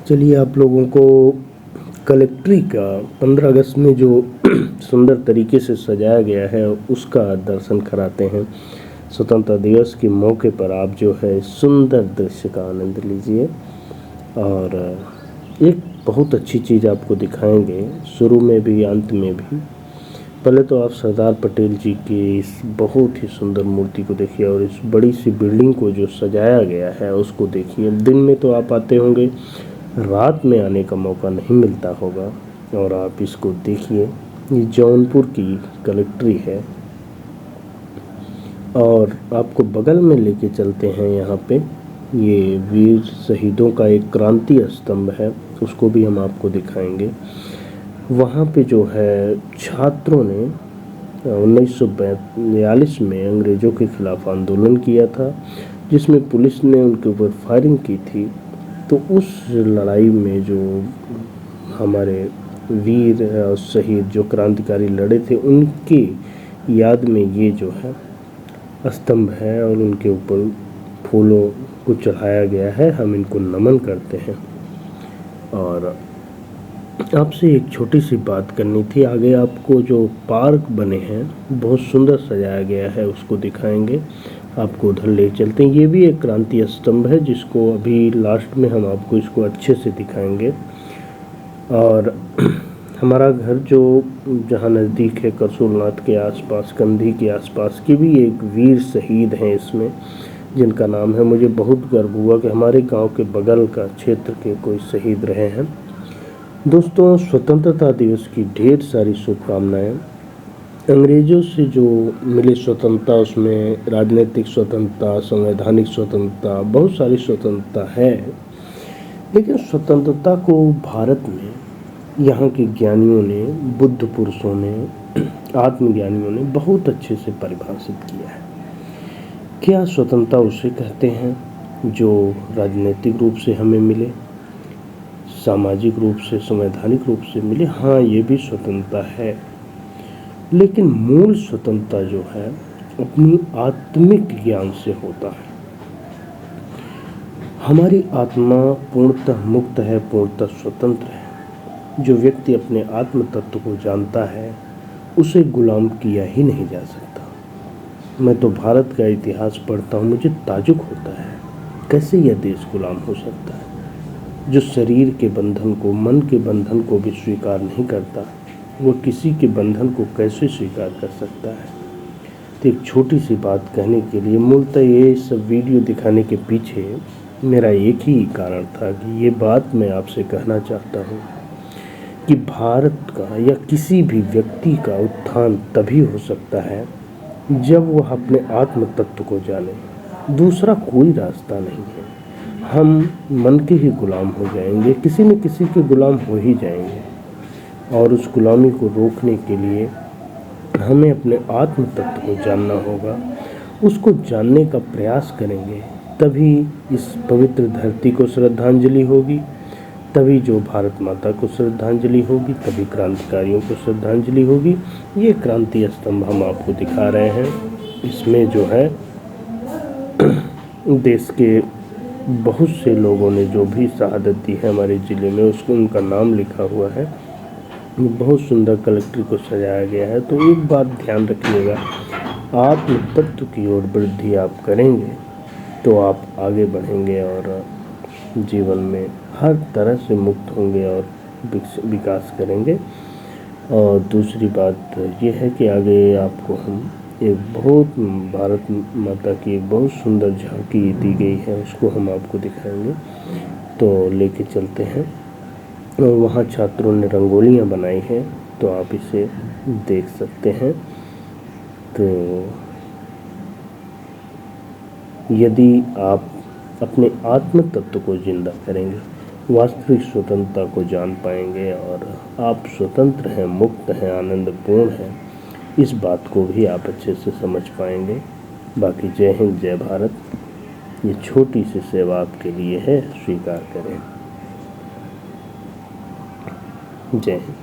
चलिए आप लोगों को कलेक्ट्री का 15 अगस्त में जो सुंदर तरीके से सजाया गया है उसका दर्शन कराते हैं। स्वतंत्रता दिवस के मौके पर आप जो है सुंदर दृश्य का आनंद लीजिए और एक बहुत अच्छी चीज़ आपको दिखाएंगे, शुरू में भी अंत में भी। पहले तो आप सरदार पटेल जी की इस बहुत ही सुंदर मूर्ति को देखिए और इस बड़ी सी बिल्डिंग को जो सजाया गया है उसको देखिए। दिन में तो आप आते होंगे, रात में आने का मौका नहीं मिलता होगा और आप इसको देखिए। ये जौनपुर की कलेक्ट्री है और आपको बगल में लेके चलते हैं। यहाँ पे ये वीर शहीदों का एक क्रांति स्तंभ है, उसको भी हम आपको दिखाएंगे। वहाँ पे जो है छात्रों ने 1942 में अंग्रेज़ों के खिलाफ आंदोलन किया था, जिसमें पुलिस ने उनके ऊपर फायरिंग की थी। तो उस लड़ाई में जो हमारे वीर और शहीद जो क्रांतिकारी लड़े थे, उनकी याद में ये जो है स्तंभ है और उनके ऊपर फूलों को चढ़ाया गया है। हम इनको नमन करते हैं। और आपसे एक छोटी सी बात करनी थी। आगे आपको जो पार्क बने हैं बहुत सुंदर सजाया गया है, उसको दिखाएंगे। आपको उधर ले चलते हैं। ये भी एक क्रांति स्तंभ है जिसको अभी लास्ट में हम आपको इसको अच्छे से दिखाएंगे। और हमारा घर जो जहाँ नज़दीक है करसूलनाथ के आसपास, कंधी के आसपास की भी एक वीर शहीद हैं इसमें, जिनका नाम है। मुझे बहुत गर्व हुआ कि हमारे गांव के बगल का क्षेत्र के कोई शहीद रहे हैं। दोस्तों, स्वतंत्रता दिवस की ढेर सारी शुभकामनाएं। अंग्रेज़ों से जो मिली स्वतंत्रता, उसमें राजनीतिक स्वतंत्रता, संवैधानिक स्वतंत्रता, बहुत सारी स्वतंत्रता है। लेकिन स्वतंत्रता को भारत में यहाँ के ज्ञानियों ने, बुद्ध पुरुषों ने, आत्मज्ञानियों ने बहुत अच्छे से परिभाषित किया है। क्या स्वतंत्रता उसे कहते हैं जो राजनीतिक रूप से हमें मिले, सामाजिक रूप से, संवैधानिक रूप से मिले। हाँ, ये भी स्वतंत्रता है, लेकिन मूल स्वतंत्रता जो है अपनी आत्मिक ज्ञान से होता है। हमारी आत्मा पूर्णतः मुक्त है, पूर्णतः स्वतंत्र है। जो व्यक्ति अपने आत्म तत्व को जानता है उसे गुलाम किया ही नहीं जा सकता। मैं तो भारत का इतिहास पढ़ता हूँ, मुझे ताज्जुब होता है कैसे यह देश गुलाम हो सकता है। जो शरीर के बंधन को, मन के बंधन को भी स्वीकार नहीं करता, वो किसी के बंधन को कैसे स्वीकार कर सकता है। तो एक छोटी सी बात कहने के लिए, मूलतः ये सब वीडियो दिखाने के पीछे मेरा एक ही कारण था कि ये बात मैं आपसे कहना चाहता हूँ कि भारत का या किसी भी व्यक्ति का उत्थान तभी हो सकता है जब वह अपने आत्म तत्व को जाने। दूसरा कोई रास्ता नहीं है। हम मन के ही गुलाम हो जाएंगे, किसी न किसी के गुलाम हो ही जाएंगे। और उस गुलामी को रोकने के लिए हमें अपने आत्म तत्व को जानना होगा। उसको जानने का प्रयास करेंगे तभी इस पवित्र धरती को श्रद्धांजलि होगी, तभी जो भारत माता को श्रद्धांजलि होगी, तभी क्रांतिकारियों को श्रद्धांजलि होगी। ये क्रांति स्तंभ हम आपको दिखा रहे हैं। इसमें जो है देश के बहुत से लोगों ने जो भी शहादत दी है हमारे ज़िले में, उसको उनका नाम लिखा हुआ है। बहुत सुंदर कलेक्ट्री को सजाया गया है। तो एक बात ध्यान रखिएगा, आत्म तत्व की ओर वृद्धि आप करेंगे तो आप आगे बढ़ेंगे और जीवन में हर तरह से मुक्त होंगे और विकास करेंगे। और दूसरी बात ये है कि आगे आपको हम एक बहुत भारत माता की एक बहुत सुंदर झांकी दी गई है, उसको हम आपको दिखाएंगे। तो लेके चलते हैं। और वहाँ छात्रों ने रंगोलियाँ बनाई हैं, तो आप इसे देख सकते हैं। तो यदि आप अपने आत्म तत्व को जिंदा करेंगे, वास्तविक स्वतंत्रता को जान पाएंगे और आप स्वतंत्र हैं, मुक्त हैं, आनंदपूर्ण हैं। इस बात को भी आप अच्छे से समझ पाएंगे। बाकी जय हिंद, जय भारत। ये छोटी सी सेवा आपके लिए है, स्वीकार करें। जय हिंद।